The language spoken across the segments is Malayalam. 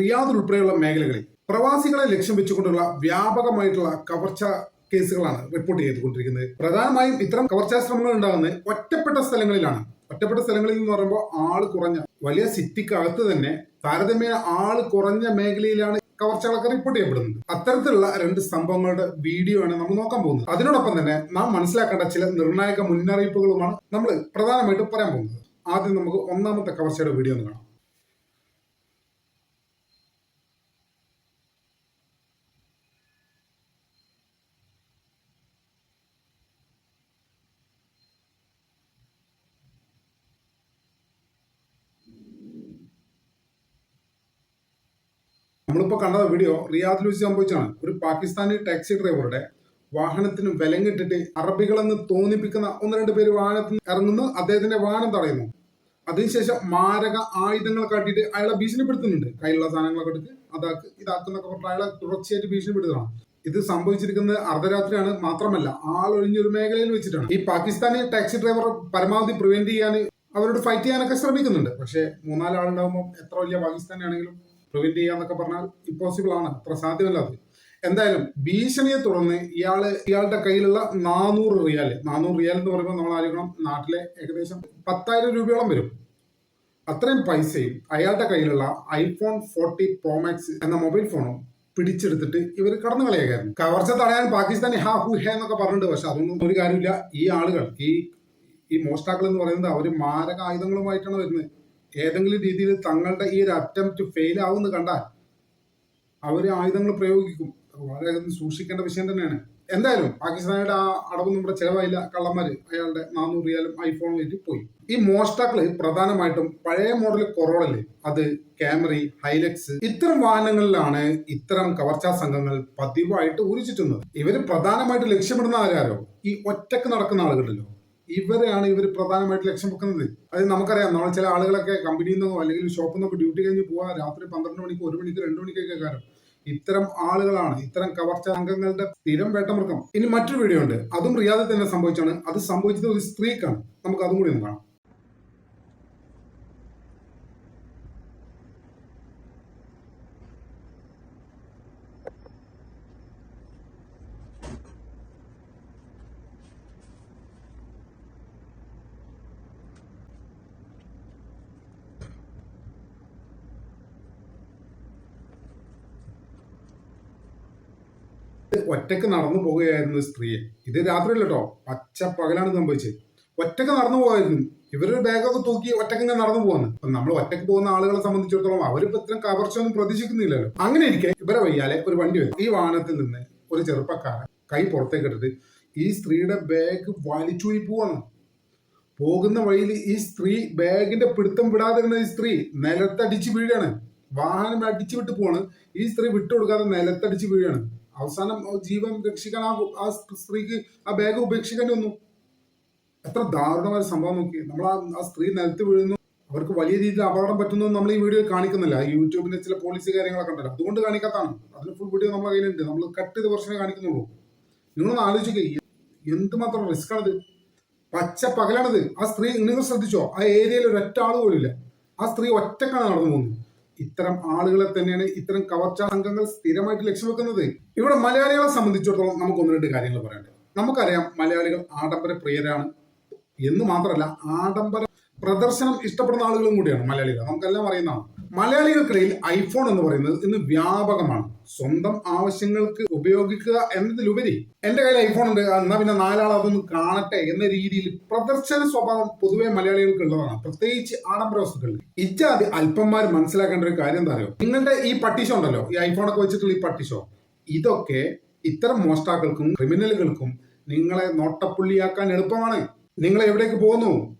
റിയാദ് ഉൾപ്പെടെയുള്ള മേഖലകളിൽ പ്രവാസികളെ ലക്ഷ്യം വെച്ചുകൊണ്ടുള്ള വ്യാപകമായിട്ടുള്ള കവർച്ച കേസുകളാണ് റിപ്പോർട്ട് ചെയ്തുകൊണ്ടിരിക്കുന്നത്. പ്രധാനമായും ഇത്തരം കവർച്ചാ ശ്രമങ്ങൾ ഉണ്ടാകുന്നത് ഒറ്റപ്പെട്ട സ്ഥലങ്ങളിലാണ്. ഒറ്റപ്പെട്ട സ്ഥലങ്ങളിൽ എന്ന് പറയുമ്പോൾ ആള് കുറഞ്ഞ വലിയ സിറ്റിക്കകത്ത് തന്നെ താരതമ്യേന ആള് കുറഞ്ഞ മേഖലയിലാണ് കവർച്ചകളൊക്കെ റിപ്പോർട്ട് ചെയ്യപ്പെടുന്നത്. അത്തരത്തിലുള്ള രണ്ട് സംഭവങ്ങളുടെ വീഡിയോ ആണ് നമ്മൾ നോക്കാൻ പോകുന്നത്. അതിനോടൊപ്പം തന്നെ നാം മനസ്സിലാക്കേണ്ട ചില നിർണായക മുന്നറിയിപ്പുകളുമാണ് നമ്മൾ പ്രധാനമായിട്ടും പറയാൻ പോകുന്നത്. ആദ്യം നമുക്ക് ഒന്നാമത്തെ കവർച്ചയുടെ വീഡിയോ ഒന്ന് കാണാം. നമ്മളിപ്പോൾ കണ്ട വീഡിയോ റിയാദിൽ വെച്ച് സംഭവിച്ചാണ്. ഒരു പാകിസ്ഥാനി ടാക്സി ഡ്രൈവറുടെ വാഹനത്തിന് വിലങ്ങിട്ടിട്ട് അറബികളെന്ന് തോന്നിപ്പിക്കുന്ന ഒന്ന് രണ്ട് പേര് വാഹനത്തിൽ ഇറങ്ങുന്നു. അദ്ദേഹത്തിന്റെ വാഹനം തടയുന്നു. അതിനുശേഷം മാരക ആയുധങ്ങൾ കാട്ടിയിട്ട് അയാളെ ഭീഷണിപ്പെടുത്തുന്നുണ്ട്. കയ്യിലുള്ള സാധനങ്ങളൊക്കെ എടുത്ത് ഇതാക്കുന്നൊക്കെ പറഞ്ഞിട്ട് അയാളെ തുടർച്ചയായിട്ട് ഭീഷണിപ്പെടുത്തണം. ഇത് സംഭവിച്ചിരിക്കുന്നത് അർദ്ധരാത്രിയാണ്. മാത്രമല്ല ആളൊഴിഞ്ഞൊരു മേഖലയിൽ വെച്ചിട്ടാണ്. ഈ പാകിസ്ഥാനി ടാക്സി ഡ്രൈവർ പരമാവധി പ്രിവെന്റ് ചെയ്യാൻ അവരോട് ഫൈറ്റ് ചെയ്യാനൊക്കെ ശ്രമിക്കുന്നുണ്ട്. പക്ഷെ മൂന്നാല് ആളുണ്ടാകുമ്പോൾ എത്ര വലിയ പാകിസ്ഥാനി ആണെങ്കിലും പ്രിവെന്റ് ചെയ്യാന്നൊക്കെ പറഞ്ഞാൽ ഇമ്പോസിബിൾ ആണ്, അത്ര സാധ്യമല്ല അത്. എന്തായാലും ഭീഷണിയെ തുടർന്ന് ഇയാളുടെ കയ്യിലുള്ള 400 റിയാൽ എന്ന് പറയുമ്പോൾ നമ്മൾ ആലോചിക്കണം, നാട്ടിലെ ഏകദേശം 10,000 രൂപയോളം വരും. അത്രയും പൈസയും അയാളുടെ കയ്യിലുള്ള iPhone 40 Pro Max എന്ന മൊബൈൽ ഫോണും പിടിച്ചെടുത്തിട്ട് ഇവർ കടന്നു കളയായിരുന്നു. കവർച്ച തടയാൻ പാകിസ്ഥാനി എന്നൊക്കെ പറഞ്ഞിട്ടുണ്ട്. പക്ഷെ അതൊന്നും ഒരു കാര്യമില്ല. ഈ ആളുകൾ ഈ മോഷ്ടാക്കൾ എന്ന് പറയുന്നത് അവര് മാരക ആയുധങ്ങളുമായിട്ടാണ് വരുന്നത്. ഏതെങ്കിലും രീതിയിൽ തങ്ങളുടെ ഈ ഒരു അറ്റംപ്റ്റ് ഫെയിൽ ആവുമെന്ന് കണ്ടാൽ അവര് ആയുധങ്ങൾ പ്രയോഗിക്കും. വളരെ സൂക്ഷിക്കേണ്ട വിഷയം തന്നെയാണ്. എന്തായാലും പാകിസ്ഥാനിയുടെ ആ അടവൊന്നും ഇവിടെ ചെലവായില്ല. കള്ളന്മാര് അയാളുടെ 400 റിയാലും ഐഫോണും ആയിട്ട് പോയി. ഈ മോഷ്ടാക്കള് പ്രധാനമായിട്ടും പഴയ മോഡൽ കൊറോളല്ലേ, അത് കാമറി, ഹൈലക്സ് ഇത്തരം വാഹനങ്ങളിലാണ് ഇത്തരം കവർച്ചാ സംഘങ്ങൾ പതിവായിട്ട് ഉരുച്ചിട്ടുന്നത്. ഇവര് പ്രധാനമായിട്ട് ലക്ഷ്യമിടുന്ന ആരാരോ ഈ ഒറ്റക്ക് നടക്കുന്ന ആളുകളല്ലോ, ഇവരെയാണ് ഇവർ പ്രധാനമായിട്ട് ലക്ഷ്യം വെക്കുന്നത്. അത് നമുക്കറിയാം. നമ്മൾ ചില ആളുകളൊക്കെ കമ്പനിയിൽ നിന്നോ അല്ലെങ്കിൽ ഷോപ്പിൽ നിന്നൊക്കെ ഡ്യൂട്ടി കഴിഞ്ഞ് പോകാൻ രാത്രി 12 മണിക്ക് 1 മണിക്ക് 2 മണിക്കൊക്കെ കാര്യം. ഇത്തരം ആളുകളാണ് ഇത്തരം കവർച്ച സംഘങ്ങളുടെ സ്ഥിരം വേട്ടമൃഗം. ഇനി മറ്റൊരു വീഡിയോ ഉണ്ട്, അതും റിയാദിൽ തന്നെ സംഭവിച്ചാണ്. അത് സംഭവിച്ചത് ഒരു സ്ത്രീക്കാണ്. നമുക്ക് അതും കൂടി ഒന്ന് കാണാം. ഒറ്റക്ക് നടന്നു പോകുകയായിരുന്നു സ്ത്രീയെ. ഇത് രാത്രിയല്ല കേട്ടോ, പച്ച പകലാണ് സംഭവിച്ചത്. ഒറ്റക്ക് നടന്നു പോകായിരുന്നു. ഇവരൊരു ബാഗൊക്കെ തൂക്കി ഒറ്റക്ക് ഇങ്ങനെ നടന്നു പോകുന്നു. അപ്പൊ നമ്മൾ ഒറ്റക്ക് പോകുന്ന ആളുകളെ സംബന്ധിച്ചിടത്തോളം അവരിപ്പോ ഇത്രയും കവർച്ചയൊന്നും പ്രതീക്ഷിക്കുന്നില്ലല്ലോ. അങ്ങനെ ഇരിക്കെ ഇവരെ വയ്യാലെ ഒരു വണ്ടി വരും. ഈ വാഹനത്തിൽ നിന്ന് ഒരു ചെറുപ്പക്കാരൻ കൈ പുറത്തേക്ക് ഇട്ടിട്ട് ഈ സ്ത്രീയുടെ ബാഗ് വലിച്ചൂരി പോവാണ്. പോകുന്ന വഴിയിൽ ഈ സ്ത്രീ ബാഗിന്റെ പിടുത്തം വിടാതിരുന്ന ഈ സ്ത്രീ നിലത്തടിച്ച് വീഴാണ്. വാഹനം അടിച്ചു വിട്ട് പോവാണ്. ഈ സ്ത്രീ വിട്ടുകൊടുക്കാതെ നിലത്തടിച്ച് വീഴാണ്. അവസാനം ജീവൻ രക്ഷിക്കാൻ ആ സ്ത്രീക്ക് ആ ബാഗ് ഉപേക്ഷിക്കേണ്ടി വന്നു. എത്ര ദാരുണമായ സംഭവം നോക്കി. നമ്മൾ ആ സ്ത്രീ നിലത്ത് വീഴുന്നു, അവർക്ക് വലിയ രീതിയിൽ അപകടം പറ്റുന്നു നമ്മൾ ഈ വീഡിയോ കാണിക്കുന്നില്ല. യൂട്യൂബിന്റെ ചില പോളിസി കാര്യങ്ങളൊക്കെ ഉണ്ടല്ലോ, അതുകൊണ്ട് കാണിക്കാത്താണ്. അതിന് ഫുൾ വീഡിയോ നമ്മളെ കയ്യിലുണ്ട്. നമ്മൾ കട്ട് ചെയ്ത വെർഷനെ കാണിക്കുന്നുള്ളൂ. നിങ്ങളൊന്ന് ആലോചിക്കുക, എന്തുമാത്രം റിസ്ക് ആണിത്. പച്ച പകലാണിത്. ആ സ്ത്രീ നിങ്ങൾ ശ്രദ്ധിച്ചോ, ആ ഏരിയയിൽ ഒരൊറ്റ ആൾ പോലും ഇല്ല. ആ സ്ത്രീ ഒറ്റക്കാണ് നടന്നു പോകുന്നത്. ഇത്തരം ആളുകളെ തന്നെയാണ് ഇത്തരം കവർച്ചാ സംഘങ്ങൾ സ്ഥിരമായിട്ട് ലക്ഷ്യം വെക്കുന്നത്. ഇവിടെ മലയാളികളെ സംബന്ധിച്ചിടത്തോളം നമുക്ക് ഒന്ന് രണ്ട് കാര്യങ്ങൾ പറയാനുണ്ട്. നമുക്കറിയാം, മലയാളികൾ ആഡംബര പ്രിയരാണ് എന്ന് മാത്രമല്ല ആഡംബര പ്രദർശനം ഇഷ്ടപ്പെടുന്ന ആളുകളും കൂടിയാണ് മലയാളികൾ. നമുക്കെല്ലാം അറിയുന്നതാണ്. മലയാളികൾക്കിടയിൽ ഐഫോൺ എന്ന് പറയുന്നത് ഇന്ന് വ്യാപകമാണ്. സ്വന്തം ആവശ്യങ്ങൾക്ക് ഉപയോഗിക്കുക എന്നതിലുപരി എന്റെ കയ്യിൽ ഐഫോൺ ഉണ്ട്, എന്നാ പിന്നെ 4 ആൾ അതൊന്ന് കാണട്ടെ എന്ന രീതിയിൽ പ്രദർശന സ്വഭാവം പൊതുവെ മലയാളികൾക്ക് ഉള്ളതാണ്, പ്രത്യേകിച്ച് ആഡംബര വസ്തുക്കളിൽ. ഇജാതി അല്പന്മാർ മനസ്സിലാക്കേണ്ട ഒരു കാര്യം എന്താ അറിയോ, നിങ്ങളുടെ ഈ പട്ടിഷോ ഉണ്ടല്ലോ, ഈ ഐഫോണൊക്കെ വെച്ചിട്ടുള്ള ഈ പട്ടിഷോ, ഇതൊക്കെ ഇത്തരം മോഷ്ടാക്കൾക്കും ക്രിമിനലുകൾക്കും നിങ്ങളെ നോട്ടപ്പുള്ളിയാക്കാൻ എളുപ്പമാണ്. നിങ്ങൾ എവിടേക്ക് പോകുന്നു,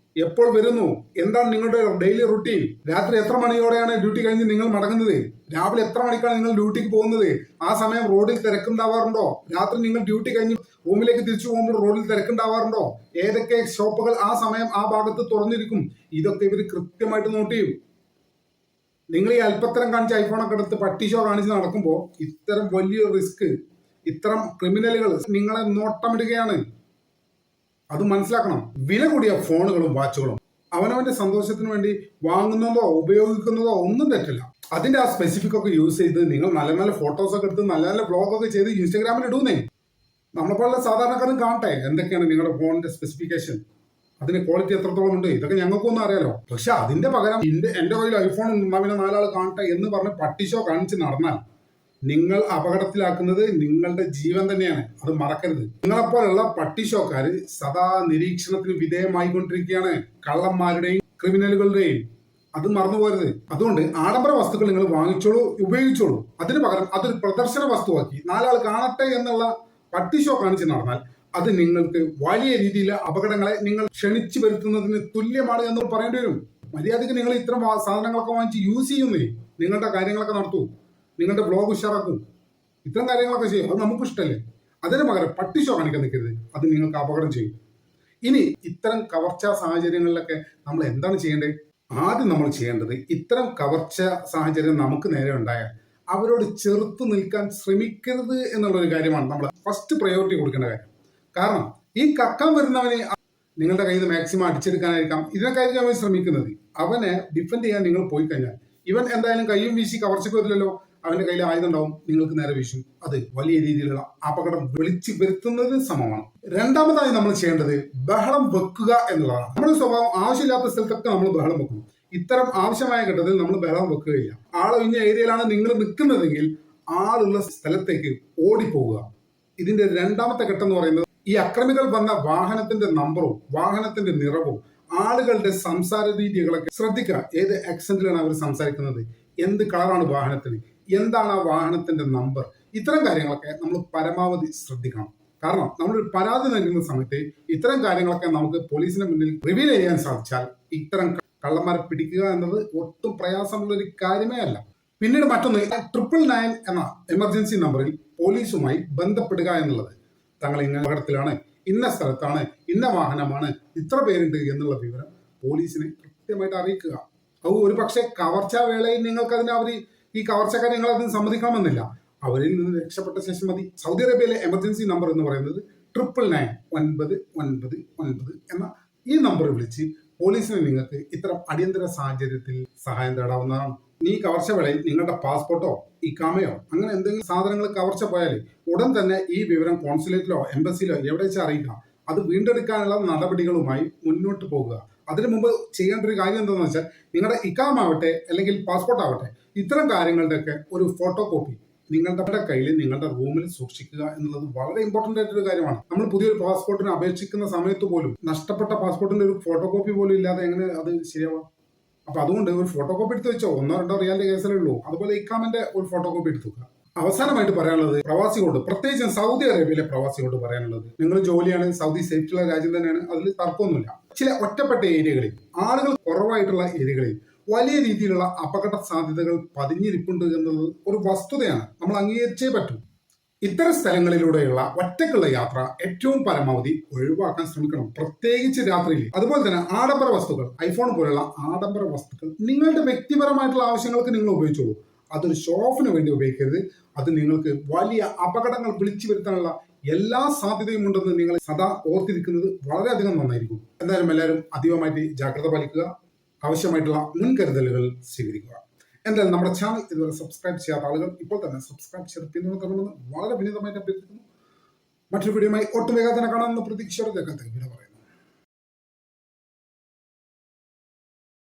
എപ്പോൾ വരുന്നു, എന്താണ് നിങ്ങളുടെ ഡെയിലി റുട്ടീൻ, രാത്രി എത്ര മണിയോടെയാണ് ഡ്യൂട്ടി കഴിഞ്ഞ് നിങ്ങൾ മടങ്ങുന്നത്, രാവിലെ എത്ര മണിക്കാണ് നിങ്ങൾ ഡ്യൂട്ടിക്ക് പോകുന്നത്, ആ സമയം റോഡിൽ തിരക്കുണ്ടാവാറുണ്ടോ, രാത്രി നിങ്ങൾ ഡ്യൂട്ടി കഴിഞ്ഞ് റൂമിലേക്ക് തിരിച്ചു പോകുമ്പോൾ റോഡിൽ തിരക്കുണ്ടാവാറുണ്ടോ, ഏതൊക്കെ ഷോപ്പുകൾ ആ സമയം ആ ഭാഗത്ത് തുറന്നിരിക്കും, ഇതൊക്കെ ഇവർ കൃത്യമായിട്ട് നോട്ട് ചെയ്യും. നിങ്ങൾ ഈ അല്പത്തരം കാണിച്ച് ഐഫോണൊക്കെ എടുത്ത് പട്ടിഷോ കാണിച്ച് നടക്കുമ്പോൾ ഇത്തരം വലിയ റിസ്ക്, ഇത്തരം ക്രിമിനലുകൾ നിങ്ങളെ നോട്ടമിടുകയാണ്. അത് മനസ്സിലാക്കണം. വില കൂടിയ ഫോണുകളും വാച്ചുകളും അവനവന്റെ സന്തോഷത്തിന് വേണ്ടി വാങ്ങുന്നതോ ഉപയോഗിക്കുന്നതോ ഒന്നും തെറ്റില്ല. അതിന്റെ ആ സ്പെസിഫിക് ഒക്കെ യൂസ് ചെയ്ത് നിങ്ങൾ നല്ല നല്ല ഫോട്ടോസ് ഒക്കെ എടുത്ത് നല്ല നല്ല വ്ളോഗ് ഒക്കെ ചെയ്ത് ഇൻസ്റ്റാഗ്രാമിൽ ഇടുന്നേ. നമ്മളെപ്പോലുള്ള സാധാരണക്കാരും കാണട്ടെ എന്തൊക്കെയാണ് നിങ്ങളുടെ ഫോണിന്റെ സ്പെസിഫിക്കേഷൻ, അതിന്റെ ക്വാളിറ്റി എത്രത്തോളം ഉണ്ട്, ഇതൊക്കെ ഞങ്ങൾക്കൊന്നും അറിയാലോ. പക്ഷെ അതിന്റെ പകരം എന്റെ കയ്യിൽ ഐഫോൺ ഉണ്ടാവില്ല, നാലാൾ കാണട്ടെ എന്ന് പറഞ്ഞ് പട്ടിഷോ കാണിച്ച് നടന്നാൽ നിങ്ങൾ അപകടത്തിലാക്കുന്നത് നിങ്ങളുടെ ജീവൻ തന്നെയാണ്. അത് മറക്കരുത്. നിങ്ങളെപ്പോലുള്ള പട്ടിഷോക്കാര് സദാ നിരീക്ഷണത്തിന് വിധേയമായിക്കൊണ്ടിരിക്കുകയാണ്, കള്ളന്മാരുടെയും ക്രിമിനലുകളുടെയും. അത് മറന്നു പോരുത്. അതുകൊണ്ട് ആഡംബര വസ്തുക്കൾ നിങ്ങൾ വാങ്ങിച്ചോളൂ, ഉപയോഗിച്ചോളൂ. അതിന് പകരം അതൊരു പ്രദർശന വസ്തുവാക്കി നാലാൾ കാണട്ടെ എന്നുള്ള പട്ടിഷോ കാണിച്ച് നടന്നാൽ അത് നിങ്ങൾക്ക് വലിയ രീതിയിൽ അപകടങ്ങളെ നിങ്ങൾ ക്ഷണിച്ചു വരുത്തുന്നതിന് തുല്യമാണ് എന്ന് പറയേണ്ടി വരും. മര്യാദയ്ക്ക് നിങ്ങൾ ഇത്തരം സാധനങ്ങളൊക്കെ വാങ്ങിച്ച് യൂസ് ചെയ്യുന്നേ, നിങ്ങളുടെ കാര്യങ്ങളൊക്കെ നടത്തൂ, നിങ്ങളുടെ ബ്ലോഗ് ഉഷാറാക്കൂ, ഇത്തരം കാര്യങ്ങളൊക്കെ ചെയ്യും. അത് നമുക്ക് ഇഷ്ടമല്ലേ. അതിന് പകരം പട്ടിഷോ കാണിക്കാൻ നിൽക്കരുത്, അത് നിങ്ങൾക്ക് അപകടം ചെയ്യും. ഇനി ഇത്തരം കവർച്ചാ സാഹചര്യങ്ങളിലൊക്കെ നമ്മൾ എന്താണ് ചെയ്യേണ്ടത്? ആദ്യം നമ്മൾ ചെയ്യേണ്ടത്, ഇത്തരം കവർച്ച സാഹചര്യം നമുക്ക് നേരെ ഉണ്ടായാൽ അവരോട് ചെറുത്തു നിൽക്കാൻ ശ്രമിക്കരുത് എന്നുള്ളൊരു കാര്യമാണ് നമ്മൾ ഫസ്റ്റ് പ്രയോറിറ്റി കൊടുക്കേണ്ട കാര്യം. കാരണം ഈ കക്കാൻ വരുന്നവനെ നിങ്ങളുടെ കയ്യിൽ നിന്ന് മാക്സിമം അടിച്ചെടുക്കാനായിരിക്കാം ഇതിനൊക്കെയായിരിക്കും അവൻ ശ്രമിക്കുന്നത്. അവനെ ഡിഫെൻഡ് ചെയ്യാൻ നിങ്ങൾ പോയി കഴിഞ്ഞാൽ ഇവൻ എന്തായാലും കയ്യും വീശി കവർച്ചയ്ക്ക് വരില്ലല്ലോ, അവന്റെ കയ്യിൽ ആയുധം ഉണ്ടാവും, നിങ്ങൾക്ക് നേരെ വീശും. അത് വലിയ രീതിയിലുള്ള അപകടം വിളിച്ചു വരുത്തുന്നതിന് സമമാണ്. രണ്ടാമതായി നമ്മൾ ചെയ്യേണ്ടത് ബഹളം വെക്കുക എന്നുള്ളതാണ്. നമ്മുടെ സ്വഭാവം ആവശ്യമില്ലാത്ത സ്ഥലത്തൊക്കെ നമ്മൾ ബഹളം വെക്കും. ഇത്തരം ആവശ്യമായ ഘട്ടത്തിൽ നമ്മൾ ബഹളം വെക്കുകയില്ല. ആളൊഴിഞ്ഞ ഏരിയയിലാണ് നിങ്ങൾ നിൽക്കുന്നതെങ്കിൽ ആളുള്ള സ്ഥലത്തേക്ക് ഓടിപ്പോവുക. ഇതിന്റെ രണ്ടാമത്തെ ഘട്ടം എന്ന് പറയുന്നത്, ഈ അക്രമികൾ വന്ന വാഹനത്തിന്റെ നമ്പറും വാഹനത്തിന്റെ നിറവും ആളുകളുടെ സംസാര രീതികളൊക്കെ ശ്രദ്ധിക്കുക. ഏത് ആക്സന്റിലാണ് അവർ സംസാരിക്കുന്നത്, എന്ത് കളറാണ് വാഹനത്തിന്, എന്താണ് ആ വാഹനത്തിന്റെ നമ്പർ, ഇത്തരം കാര്യങ്ങളൊക്കെ നമ്മൾ പരമാവധി ശ്രദ്ധിക്കണം. കാരണം നമ്മളൊരു പരാതി നൽകുന്ന സമയത്ത് ഇത്തരം കാര്യങ്ങളൊക്കെ നമുക്ക് പോലീസിന് മുന്നിൽ റിവീൽ ചെയ്യാൻ സാധിച്ചാൽ ഇത്തരം കള്ളന്മാരെ പിടിക്കുക എന്നത് ഒട്ടും പ്രയാസമുള്ള ഒരു കാര്യമേ അല്ല. പിന്നീട് മറ്റൊന്ന്, 999 എന്ന എമർജൻസി നമ്പറിൽ പോലീസുമായി ബന്ധപ്പെടുക എന്നുള്ളത്. തങ്ങൾ ഇന്ന അപകടത്തിലാണ്, ഇന്ന സ്ഥലത്താണ്, ഇന്ന വാഹനമാണ്, ഇത്ര പേരുണ്ട് എന്നുള്ള വിവരം പോലീസിനെ കൃത്യമായിട്ട് അറിയിക്കുക. അത് ഒരു പക്ഷേ കവർച്ചാ വേളയിൽ നിങ്ങൾക്ക് ഈ കവർച്ചക്കാരെ നിങ്ങൾ അതിന് സമ്മതിക്കണമെന്നില്ല. അവരിൽ നിന്ന് രക്ഷപ്പെട്ട ശേഷം മതി. സൗദി അറേബ്യയിലെ എമർജൻസി നമ്പർ എന്ന് പറയുന്നത് 999 എന്ന ഈ നമ്പർ വിളിച്ച് പോലീസിനെ നിങ്ങൾക്ക് ഇത്തരം അടിയന്തര സാഹചര്യത്തിൽ സഹായം തേടാവുന്നതാണ്. ഈ കവർച്ച വേളയിൽ നിങ്ങളുടെ പാസ്പോർട്ടോ ഇക്കാമയോ അങ്ങനെ എന്തെങ്കിലും സാധനങ്ങൾ കവർച്ച പോയാൽ ഉടൻ തന്നെ ഈ വിവരം കോൺസുലേറ്റിലോ എംബസിയിലോ എവിടെ വെച്ചാൽ അറിയിക്കാം. അത് വീണ്ടെടുക്കാനുള്ള നടപടികളുമായി മുന്നോട്ട് പോകുക. അതിനു മുമ്പ് ചെയ്യേണ്ട ഒരു കാര്യം എന്താണെന്ന് വെച്ചാൽ, നിങ്ങളുടെ ഇക്കാമാവട്ടെ അല്ലെങ്കിൽ പാസ്പോർട്ട് ആവട്ടെ, ഇത്തരം കാര്യങ്ങളുടെയൊക്കെ ഒരു ഫോട്ടോ കോപ്പി നിങ്ങളുടെ കയ്യിൽ നിങ്ങളുടെ റൂമിൽ സൂക്ഷിക്കുക എന്നുള്ളത് വളരെ ഇമ്പോർട്ടന്റ് ആയിട്ടൊരു കാര്യമാണ്. നമ്മൾ പുതിയൊരു പാസ്പോർട്ടിന് അപേക്ഷിക്കുന്ന സമയത്ത് പോലും നഷ്ടപ്പെട്ട പാസ്പോർട്ടിന്റെ ഒരു ഫോട്ടോ കോപ്പി പോലും ഇല്ലാതെ എങ്ങനെ അത് ശരിയാവാം? അപ്പൊ അതുകൊണ്ട് ഒരു ഫോട്ടോ കോപ്പി എടുത്ത് വെച്ചോ, 1-2 റിയാലിന്റെ കേസലേ ഉള്ളൂ. അതുപോലെ ഇക്കാമിന്റെ ഒരു ഫോട്ടോ കോപ്പി എടുത്തു വെക്കുക. അവസാനമായിട്ട് പറയാനുള്ളത് പ്രവാസികളോട്, പ്രത്യേകിച്ചും സൗദി അറേബ്യയിലെ പ്രവാസികളോട് പറയാനുള്ളത്, നിങ്ങൾ ജോലിയാണ്, സൗദി സേഫ്റ്റിയുള്ള രാജ്യം തന്നെയാണ്, അതിൽ തർക്കമൊന്നുമില്ല. ചില ഒറ്റപ്പെട്ട ഏരിയകളിൽ, ആളുകൾ കുറവായിട്ടുള്ള ഏരിയകളിൽ വലിയ രീതിയിലുള്ള അപകട സാധ്യതകൾ പതിഞ്ഞിരിപ്പുണ്ട് എന്നത് ഒരു വസ്തുതയാണ്, നമ്മൾ അംഗീകരിച്ചേ പറ്റൂ. ഇത്തരം സ്ഥലങ്ങളിലൂടെയുള്ള ഒറ്റക്കുള്ള യാത്ര ഏറ്റവും പരമാവധി ഒഴിവാക്കാൻ ശ്രമിക്കണം, പ്രത്യേകിച്ച് രാത്രിയിൽ. അതുപോലെ തന്നെ ആഡംബര വസ്തുക്കൾ, ഐഫോൺ പോലുള്ള ആഡംബര വസ്തുക്കൾ നിങ്ങളുടെ വ്യക്തിപരമായിട്ടുള്ള ആവശ്യങ്ങൾക്ക് നിങ്ങൾ ഉപയോഗിച്ചോളൂ. അതൊരു ഷോഫിന് വേണ്ടി ഉപയോഗിക്കരുത്. അത് നിങ്ങൾക്ക് വലിയ അപകടങ്ങൾ വിളിച്ചു വരുത്താനുള്ള എല്ലാ സാധ്യതയും ഉണ്ടെന്ന് നിങ്ങൾ സദാ ഓർത്തിരിക്കുന്നത് വളരെയധികം നന്നായിരിക്കും. എന്തായാലും എല്ലാവരും അധികമായിട്ട് ജാഗ്രത പാലിക്കുക, ആവശ്യമായിട്ടുള്ള മുൻകരുതലുകൾ സ്വീകരിക്കുക. എന്തായാലും നമ്മുടെ ചാനൽ ഇതുവരെ സബ്സ്ക്രൈബ് ചെയ്യാത്ത ആളുകൾ ഇപ്പോൾ തന്നെ സബ്സ്ക്രൈബ് ചെയ്ത് പിന്തുണ തരണമെന്ന് വളരെ വിനീതമായിട്ട് അഭ്യർത്ഥിക്കുന്നു. മറ്റൊരു വീഡിയോയുമായി ഒട്ടും വേഗം തന്നെ കാണാമെന്ന പ്രതീക്ഷയോടെ പറയാം.